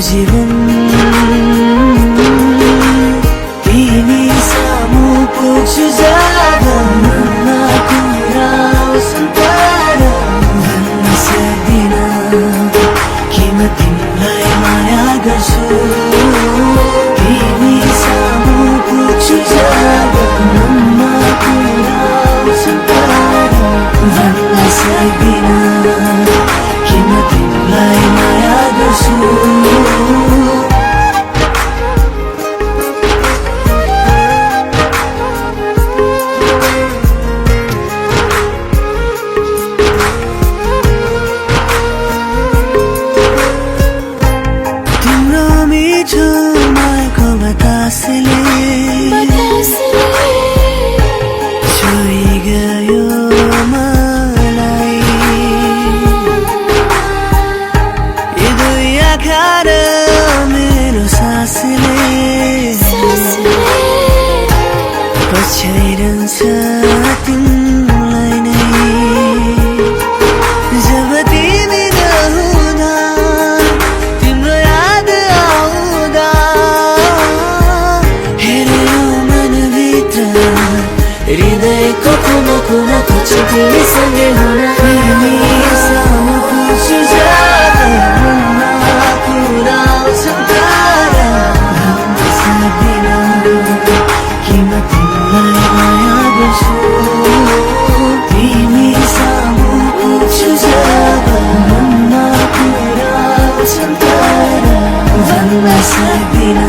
जीवन तिमी सामु पुग्छु जब मनमा कुरा आउँछन् तर भन्न सक्दिन कि म तिमीलाई माया गर्छु। तिमी सामु पुग्छु जब मनमा कुरा आउँछन् तर भन्न सक्दिन कि म तिमीलाई माया गर्छु। छोई गयो मलाई यी दुई आँखा र मेरो सासले पछ्याइरहन्छ तिमीलाई नै। जब तिमी नहुँदा तिम्रो याद आउँदा हेऱ्यो मनभित्र हृदयको कुना कुनाको तिमीसँगै हुन। तिमी सामु पुग्छु जब मनमा कुरा आउँछन् तर भन्न सक्दिन कि म तिमीलाई माया गर्छु। तिमी सामु पुग्छु जब मनमा कुरा आउँछन् तर भन्न सक्दिन